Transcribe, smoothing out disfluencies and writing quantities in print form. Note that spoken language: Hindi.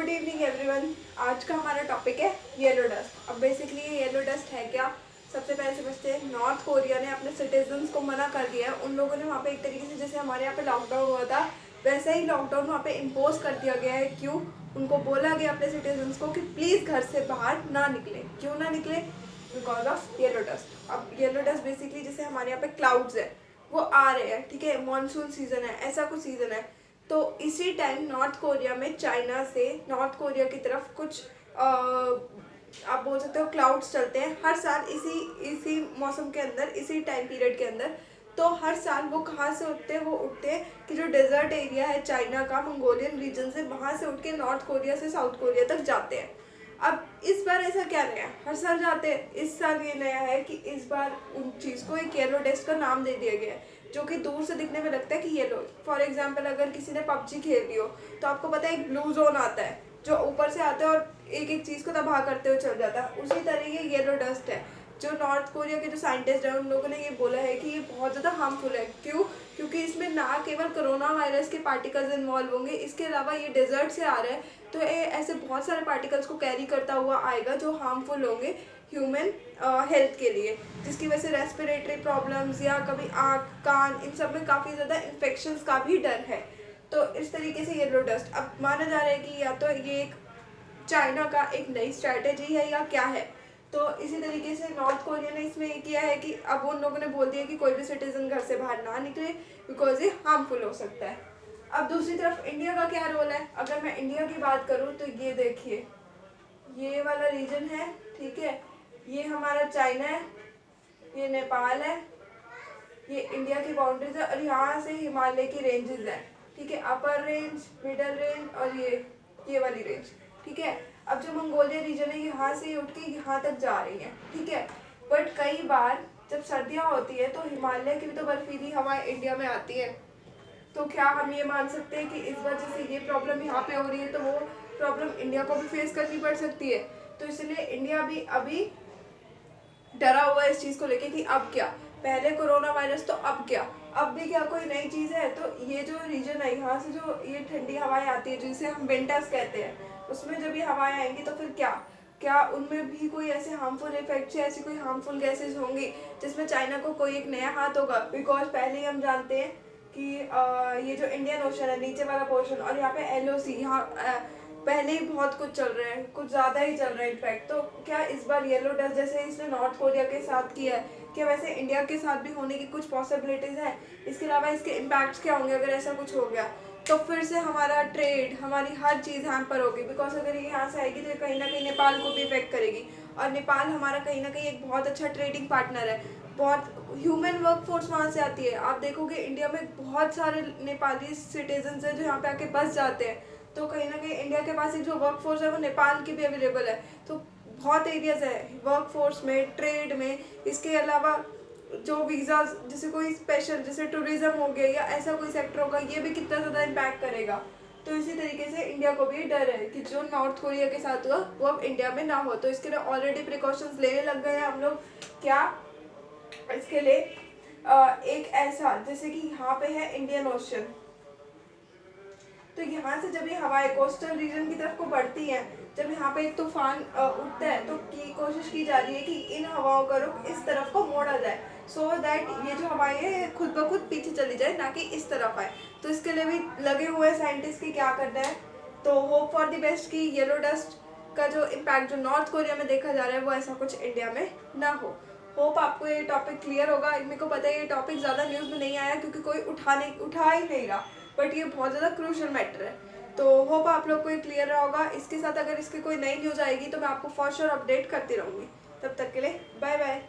Good evening everyone. आज का हमारा टॉपिक है येलो डस्ट। अब बेसिकली ये येलो डस्ट है क्या? सबसे पहले समझते हैं। नॉर्थ कोरिया ने अपने सिटीजन्स को मना कर दिया है। उन लोगों ने वहाँ पे एक तरीके से जैसे हमारे यहाँ पे लॉकडाउन हुआ था वैसा ही लॉकडाउन वहाँ पे इम्पोज कर दिया गया है। क्यों? उनको बोला गया अपने सिटीजन्स को कि प्लीज़ घर से बाहर ना निकले। क्यों ना निकले? Because of yellow dust. अब येलो डस्ट बेसिकली जैसे हमारे यहाँ पे क्लाउड्स है वो आ रहे हैं, ठीक है, मानसून सीजन है, ऐसा कुछ सीजन है। तो इसी टाइम नॉर्थ कोरिया में चाइना से नॉर्थ कोरिया की तरफ कुछ आप बोल सकते हो क्लाउड्स चलते हैं हर साल इसी इसी मौसम के अंदर, इसी टाइम पीरियड के अंदर। तो हर साल वो कहाँ से उठते हैं? वो उठते हैं कि जो डेजर्ट एरिया है चाइना का, मंगोलियन रीजन से, वहाँ से उठ के नॉर्थ कोरिया से साउथ कोरिया तक जाते हैं। अब इस बार ऐसा क्या नया? हर साल जाते हैं। इस साल ये नया है कि इस बार उन चीज़ को एक येलो डस्ट का नाम दे दिया गया है जो कि दूर से दिखने में लगता है कि येलो। फॉर एग्जांपल अगर किसी ने पबजी खेल ली हो तो आपको पता है एक ब्लू जोन आता है जो ऊपर से आता है और एक एक चीज़ को तबाह करते हुए चल जाता है। उसी तरह ये येलो डस्ट है जो नॉर्थ कोरिया के जो साइंटिस्ट हैं उन लोगों ने ये बोला है कि ये बहुत ज़्यादा हार्मफुल है। क्यों? क्योंकि इसमें ना केवल कोरोना वायरस के पार्टिकल्स इन्वॉल्व होंगे, इसके अलावा ये डेजर्ट से आ रहा है तो ये ऐसे बहुत सारे पार्टिकल्स को कैरी करता हुआ आएगा जो हार्मफुल होंगे ह्यूमन हेल्थ के लिए, जिसकी वजह से रेस्पिरेटरी प्रॉब्लम्स या कभी आँख कान इन सब में काफ़ी ज़्यादा इन्फेक्शंस का भी डर है। तो इस तरीके से येलो डस्ट अब माना जा रहा है कि या तो ये एक चाइना का एक नई स्ट्रैटेजी है या क्या है। तो इसी तरीके से नॉर्थ कोरिया ने इसमें ये किया है कि अब उन लोगों ने बोल दिया कि कोई भी सिटीजन घर से बाहर ना निकले बिकॉज ये हार्मफुल हो सकता है। अब दूसरी तरफ इंडिया का क्या रोल है? अगर मैं इंडिया की बात करूँ तो ये देखिए, ये वाला रीजन है, ठीक है, ये हमारा चाइना है, ये नेपाल है, ये इंडिया की बाउंड्रीज है और यहाँ से हिमालय की रेंजेस है, ठीक है, अपर रेंज, मिडल रेंज और ये वाली रेंज, ठीक है। अब जो मंगोलिया रीजन है यहाँ से उठ के यहाँ तक जा रही है, ठीक है। बट कई बार जब सर्दियाँ होती है तो हिमालय की भी तो बर्फीली हवाएं इंडिया में आती है। तो क्या हम ये मान सकते हैं कि इस वजह से ये प्रॉब्लम यहाँ पे हो रही है तो वो प्रॉब्लम इंडिया को भी फेस करनी पड़ सकती है? तो इसलिए इंडिया भी अभी डरा हुआ है इस चीज़ को लेके कि अब क्या, पहले कोरोना वायरस तो अब क्या, अब भी क्या कोई नई चीज़ है? तो ये जो रीजन है यहाँ से जो ये ठंडी हवाएं आती है जिसे हम विंटर्स कहते हैं, उसमें जब ये हवाएं आएंगी तो फिर क्या क्या उनमें भी कोई ऐसे हार्मफुल इफेक्ट्स या ऐसी कोई हार्मफुल गैसेज होंगी जिसमें चाइना को कोई एक नया हाथ होगा? बिकॉज पहले ही हम जानते हैं कि ये जो इंडियन ओशन है नीचे वाला पोर्शन और यहाँ पे LOC यहाँ पहले ही बहुत कुछ चल रहा है, कुछ ज़्यादा ही चल रहा है इनफैक्ट। तो क्या इस बार येलो डस्ट जैसे इसने नॉर्थ कोरिया के साथ किया है क्या वैसे इंडिया के साथ भी होने की कुछ पॉसिबिलिटीज़ हैं? इसके अलावा इसके इम्पैक्ट्स क्या होंगे अगर ऐसा कुछ हो गया? तो फिर से हमारा ट्रेड, हमारी हर चीज़ हैम्पर होगी। बिकॉज अगर ये यहाँ से आएगी तो कहीं ना कहीं नेपाल को भी इफेक्ट करेगी और नेपाल हमारा कहीं ना कहीं एक बहुत अच्छा ट्रेडिंग पार्टनर है। बहुत ह्यूमन वर्क फोर्स वहाँ से आती है। आप देखोगे इंडिया में बहुत सारे नेपाली सिटीजन्स हैं जो यहाँ पे आके बस जाते हैं। तो कहीं ना कहीं इंडिया के पास एक जो वर्क फोर्स है वो नेपाल की भी अवेलेबल है। तो बहुत एरियाज है वर्क फोर्स में, ट्रेड में। इसके अलावा जो वीज़ा जैसे कोई स्पेशल जैसे टूरिज्म हो गया या ऐसा कोई सेक्टर होगा ये भी कितना ज़्यादा इम्पैक्ट करेगा। तो इसी तरीके से इंडिया को भी डर है कि जो नॉर्थ कोरिया के साथ हुआ वो अब इंडिया में ना हो। तो इसके लिए ऑलरेडी प्रिकॉशंस लेने लग गए हैं हम लोग। क्या? इसके लिए एक ऐसा जैसे कि यहाँ पे है इंडियन ओशन, तो यहाँ से जब ये हवाएं कोस्टल रीजन की तरफ को बढ़ती हैं, जब यहाँ पे एक तूफान उठता है तो कोशिश की जा रही है कि इन हवाओं का रुख इस तरफ को मोड़ा जाए सो दैट ये जो हवाएं हैं खुद ब खुद पीछे चली जाए, ना कि इस तरफ आए। तो इसके लिए भी लगे हुए हैं साइंटिस्ट की क्या करना है। तो होप फॉर द बेस्ट कि येलो डस्ट का जो इम्पैक्ट जो नॉर्थ कोरिया में देखा जा रहा है वो ऐसा कुछ इंडिया में ना हो। होप आपको ये टॉपिक क्लियर होगा। मेरे को पता है ये टॉपिक ज़्यादा न्यूज़ में नहीं आया क्योंकि कोई उठा ही नहीं रहा, बट ये बहुत ज़्यादा क्रूशल मैटर है। तो होप आप लोग को ये क्लियर रहा होगा। इसके साथ अगर इसकी कोई नई न्यूज़ आएगी तो मैं आपको फॉर श्योर अपडेट करती रहूँगी। तब तक के लिए बाय बाय।